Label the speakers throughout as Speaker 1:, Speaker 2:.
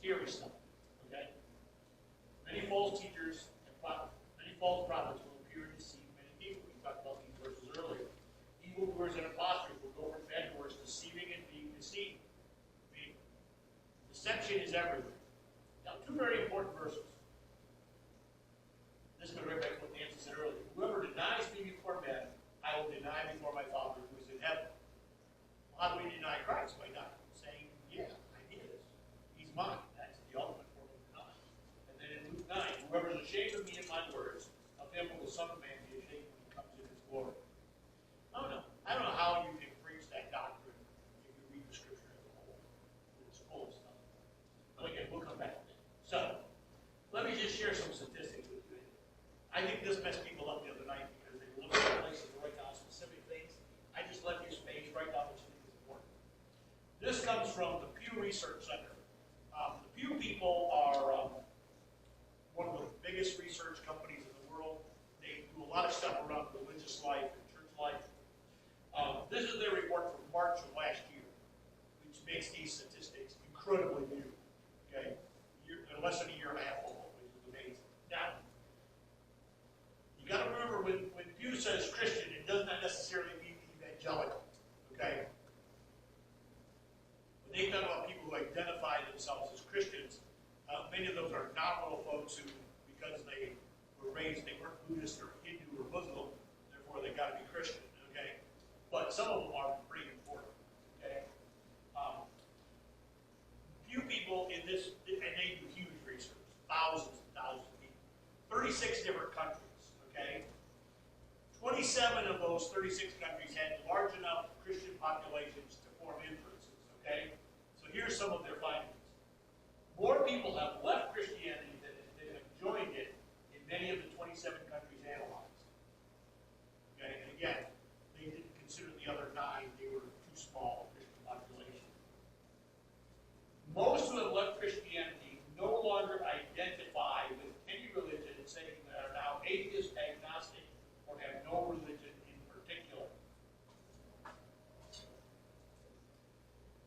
Speaker 1: scary stuff. Okay? Many false teachers and many false prophets will appear and deceive many people. We talked about these verses earlier. Evildoers and impostors will go from bad to worse, deceiving and being deceived. Deception is everywhere. Now, two very important verses. This goes right back to what Nancy said earlier. Whoever denies me before men, I will deny before my Father who is in heaven. Well, how do we deny Christ? By not saying, yeah, I did this. He's mine. That's the ultimate form of denial. And then in Luke 9, whoever is ashamed of me and my words, of him will the Son of Man be ashamed when he comes in his glory. I don't know how you can preach that doctrine if you read the Scripture as a whole. It's full of stuff. But again, we'll come back to that. So, let me just share some statistics with you. I think this messed people up the other night because they were looking for places to write down specific things. I just left you space, write down what you think is important. This comes from the Pew Research Center. The Pew people are one of the biggest research companies in the world. They do a lot of stuff around religious life and church life. This is their report from March of last year, which makes these statistics incredibly new. Okay, less than a year and a half old, which is amazing. Now, you got to remember when Pew says Christian, it does not necessarily mean evangelical. Okay, when they talk about people who identify themselves as Christians, many of those are nominal folks who, because they were raised, they weren't Buddhist or Hindu or Muslim, therefore they got to be Christian. Okay, but some of them are pretty important. Okay, few people in this, and they do huge research, thousands and thousands of people, 36 different countries. Okay, 27 of those 36 countries had large enough Christian populations to form inferences. Okay, so here's some of their findings. More people have left Christianity than have joined it in many of the 27 countries analyzed. Okay, and again, they didn't consider the other 9, they were too small Christian population. Most who have left Christianity no longer identify with any religion, saying they are now atheist, agnostic, or have no religion in particular.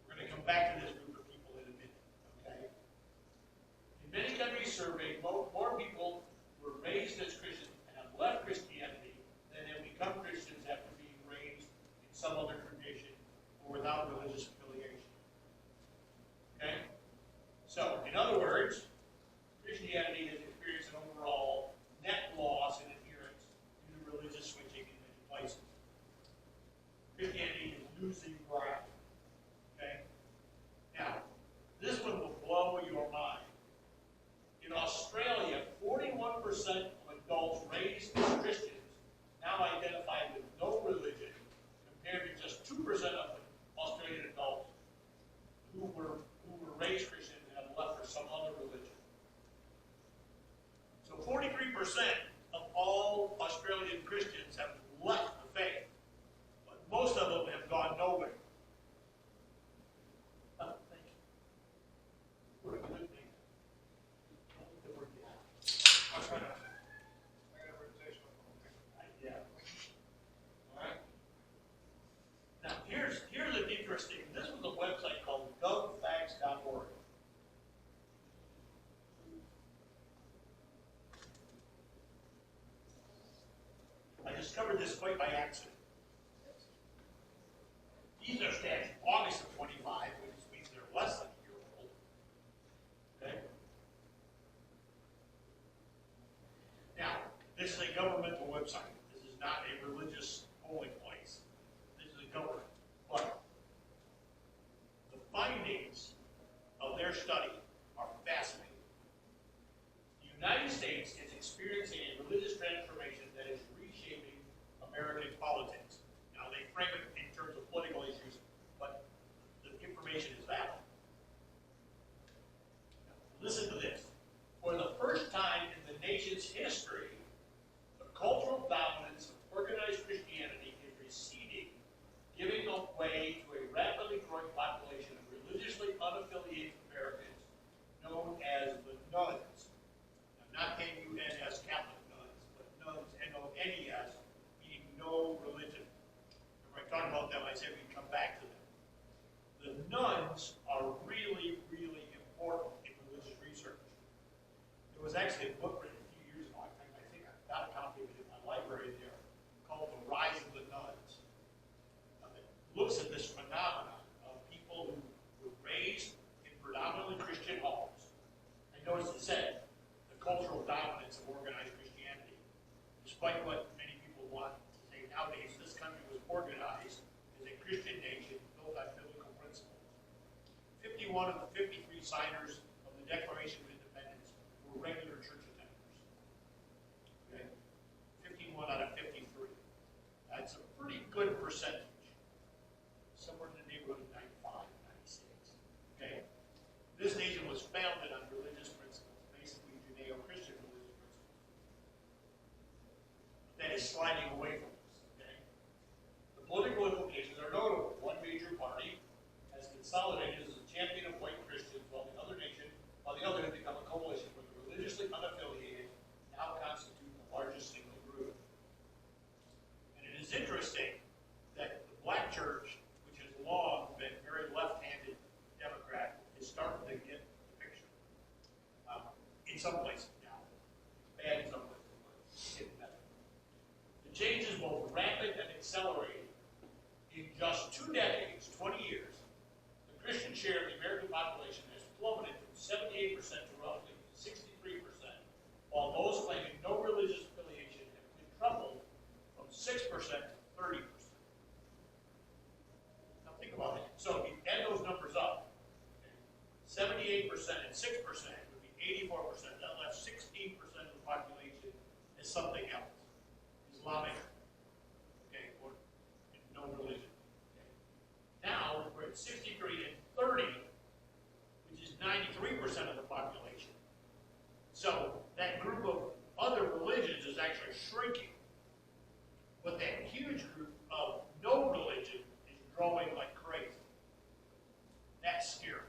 Speaker 1: We're going to come back to this group of people in a minute. Okay? In many countries surveyed, more people were raised as Christians and have left Christianity than have become Christians after being raised in some other tradition or without religious affiliation. Okay? So, in other words, Christianity has experienced an overall net loss in adherence due to religious switching in many places. Christianity is losing ground. Okay? Now, this one will blow your mind. In Australia, 41% of adults raised as Christians now identify with no religion, compared to just 2% of Australian adults who were raised Christian and have left for some other religion. So 43% of all Australian Christians have left the faith, but most of them have gone nowhere. Oh, thank you. We're a good thing. Yeah. All right. Now here's an interesting. This was a website called govfacts.org. I discovered this quite by accident. These are stats August of 25, which means they're less than a year old. Okay. Now, this is a governmental website. This is not a religious polling place. This is a government. But the findings of their study are fascinating. The United States is experiencing a religious transformation that is reshaping American politics. 51 of the 53 signers of the Declaration of Independence were regular church attenders. Okay? 51 out of 53. That's a pretty good percentage. Somewhere in the neighborhood of 95, 96. Okay? This nation was founded on religious principles, basically Judeo-Christian religious principles. That is sliding away from us. Okay? The political implications are notable. One major party has consolidated as a champion of white Christians, while the other has become a coalition where the religiously unaffiliated now constitute the largest single group. And it is interesting that the black church, which has long been very left-handed Democrat, is starting to get the picture. In some places now. Bad in some places, but it's getting better. The change is both rapid and accelerating. In just 2 decades, 20 years, the Christian share of the American population has plummeted from 78% to roughly 63%, while those claiming no religious affiliation have quadrupled from 6% to 30%. Now think about it. So if you add those numbers up, 78% and 6% would be 84%. That left 16% of the population as something else. Islamic, okay, or no religion. Okay. Now we're at 63 and 30, which is 93% of the population. So that group of other religions is actually shrinking. But that huge group of no religion is growing like crazy. That's scary.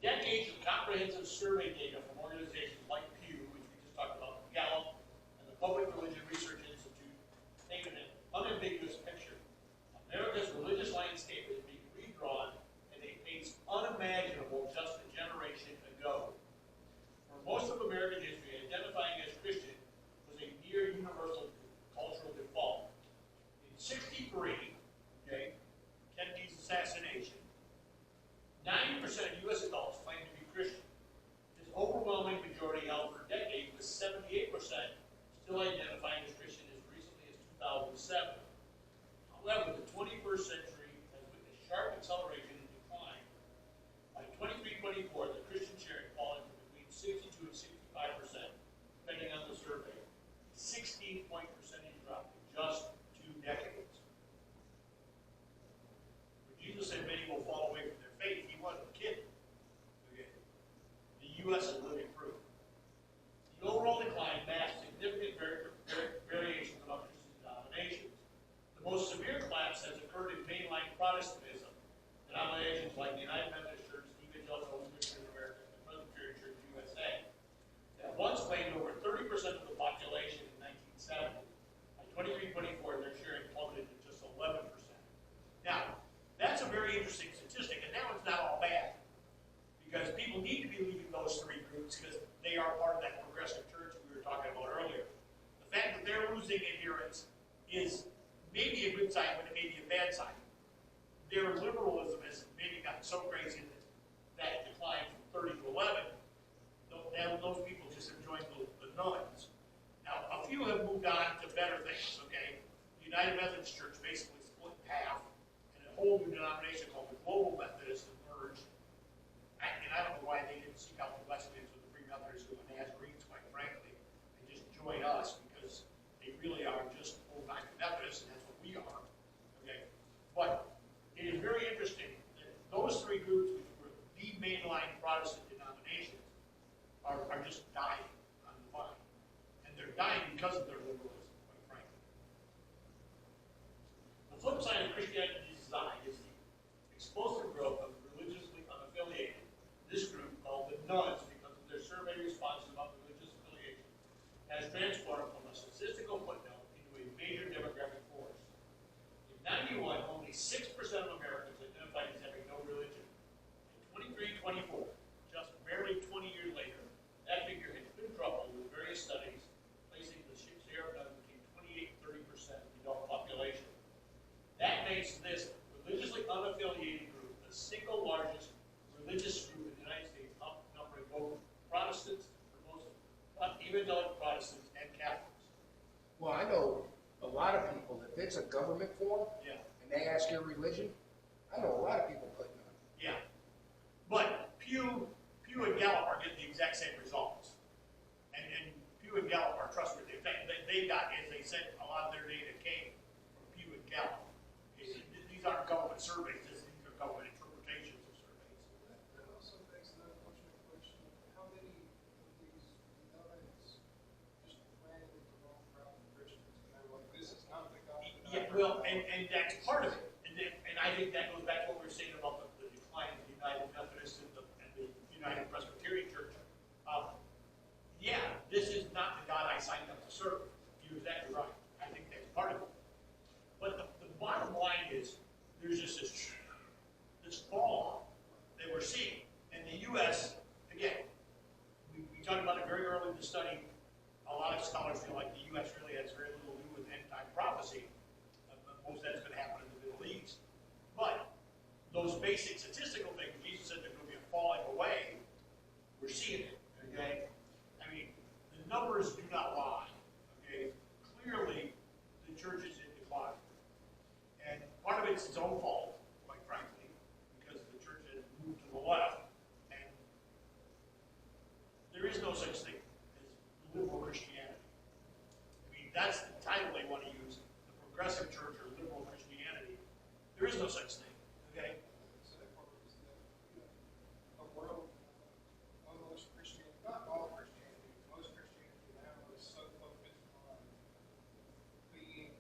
Speaker 1: Decades of comprehensive survey data from organizations like Pew, which we just talked about, Gallup, and the Public Religion Research Institute, paint an unambiguous picture. America's religious landscape is being redrawn at a pace unimaginable just a generation ago. For most of American history, identifying as Christian was a near universal cultural default. In 63, okay, Kennedy's assassination, 90% of U.S. adults claim to be Christian. This overwhelming majority held for decades, with 78% still identifying as Christian as recently as 2007. However, the 21st century has witnessed sharp acceleration and decline. By 23-24, the Christian share had fallen to between 62 and 65%, depending on the survey. 16-point percentage drop in just 2 decades. When Jesus said many will fall away from their faith, he wasn't kidding. Okay. The U.S. is living proof. The overall decline masked significant variations among Christian denominations. The most severe collapse has occurred in mainline Protestantism. Denominations like the United Methodist Church, Evangelical Lutheran America, and the Presbyterian Church USA, that once claimed over 30% of the population in 1970. By 23-24, their share had plummeted to just 11%. Now, that's a very interesting statistic, and now it's not all bad. Because people need to be leaving those 3 groups because they are part of that progressive church we were talking about earlier. The fact that they're losing adherence is maybe a good sign, but it may be a bad sign. Their liberalism has maybe gotten so crazy that decline from 30 to 11, those people just have joined the nuns. Now, a few have moved on to better things, okay? The United Methodist Church basically split in half, and a whole new denomination called the Global Methodists emerged. And I don't know why they didn't seek out the Wesleyans or the Free Methodists or the Nazarenes, quite frankly, and just join us, because they really are just old-time Methodists, and that's what we are. Okay? But it is very interesting that those 3 groups, which were the mainline Protestant denominations, are just dying on the vine. And they're dying because of their liberalism, quite frankly. The flip side of Christianity's design is the explosive growth of the religiously unaffiliated. This group, called the nuns because of their survey responses about religious affiliation, has transformed from a statistical footnote into a major demographic force. In 91, only 6% of Americans identified as having no religion. In 23-24, just barely 20 years later, that figure had quadrupled with various studies, placing the share of nuns between 28 and 30% of the adult population. That makes this religiously unaffiliated group the single largest religious group in the United States, outnumbering both Protestants, or most evangelical Protestants, and Catholics.
Speaker 2: Well, I know a lot of people that it's a government form,
Speaker 1: Yeah.
Speaker 2: and they ask your religion, I know a lot of people putting on.
Speaker 1: Yeah. But Pew and Gallup are getting the exact same results. And Pew and Gallup are trustworthy. In fact, they got, as they said, a lot of their data came from Pew and Gallup. These aren't government surveys, these are government interpretations of surveys.
Speaker 3: That also begs the unfortunate question of how many of these nuns just randomly belong proud Christians, and they're like, this is not the God.
Speaker 1: Yeah, well, and that's part of it. And I think that goes back to what we were saying about the decline of the United Methodist and the United Presbyterian Church. Yeah, this is not the God I signed up to serve. You're exactly right. I think that's part of it. But the bottom line is, there's just this fall that we're seeing. In the U.S., again, we talked about it very early in the study. A lot of scholars feel like the U.S. really has very little to do with end-time prophecy. Most of that's going to happen in the Middle East. But those basic statistical things, Jesus said there's going to be a falling away. We're seeing it, okay? I mean, the numbers do not lie, okay? Clearly, the church is in decline. And part of it's its own fault, quite frankly, because the church has moved to the left. And there is no such thing as liberal Christianity. I mean, that's the title they want to use, the progressive church or liberal Christianity. There is no such thing, okay?
Speaker 3: So that part is that, the world, almost Christianity, not all Christianity, most Christianity now is so focused on being,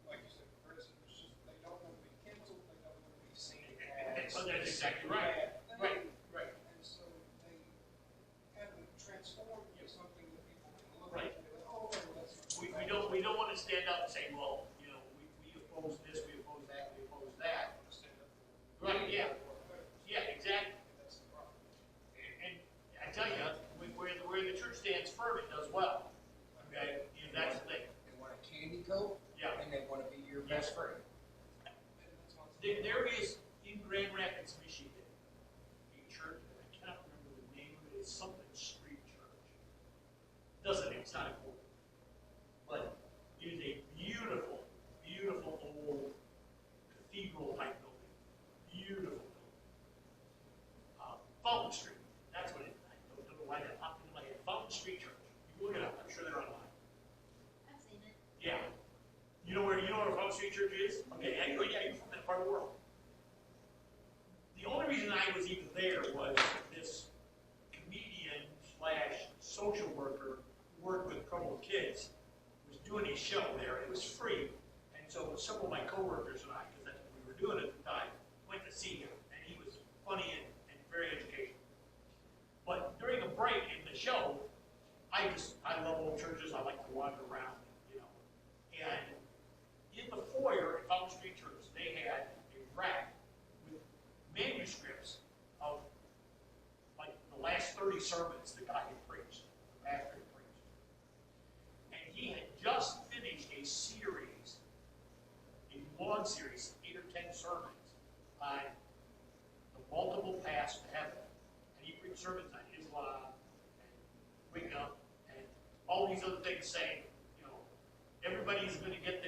Speaker 3: like you said, progressive. It's just, they don't want to be canceled, they don't want to be seen as.
Speaker 1: But that's exactly right. Right.
Speaker 3: And so they haven't transformed into something that people can look
Speaker 1: Right.
Speaker 3: at and be like, oh, well, that's not
Speaker 1: We don't want to stand up and say, well, we oppose this, we oppose that, we oppose that.
Speaker 3: stand up for.
Speaker 1: Right, yeah. Yeah, exactly.
Speaker 3: That's the problem.
Speaker 1: And I tell you, where the church stands firm, it does well. Okay? That's the thing.
Speaker 2: They want a candy coat,
Speaker 1: Yeah.
Speaker 2: and they want to be your best friend.
Speaker 1: There is, in Grand Rapids, Michigan, a church, I cannot remember the name of it, it's something Street Church. It's not important. But it is a beautiful, beautiful old cathedral type building. Beautiful building. Fountain Street, that's what it is. I don't know why that popped into my head. Fountain Street Church. You can look it up, I'm sure they're online.
Speaker 4: I've seen it.
Speaker 1: Yeah. You know where Fountain Street Church is? Okay, yeah, you're from that part of the world. The only reason I was even there was this comedian / social worker who worked with troubled kids was doing his show there. It was free. And so several of my coworkers and I, because that's what we were doing at the time, went to see him. And he was funny and very educational. But during a break in the show, I love old churches. I like to wander around, And in the foyer at Fountain Street Church, they had a rack with manuscripts of like the last 30 sermons the guy had preached, the pastor had preached. And he had just finished a series, a long series, 8 or 10 sermons on the multiple paths to heaven. And he preached sermons on Islam and Wicca and all these other things saying, everybody's going to get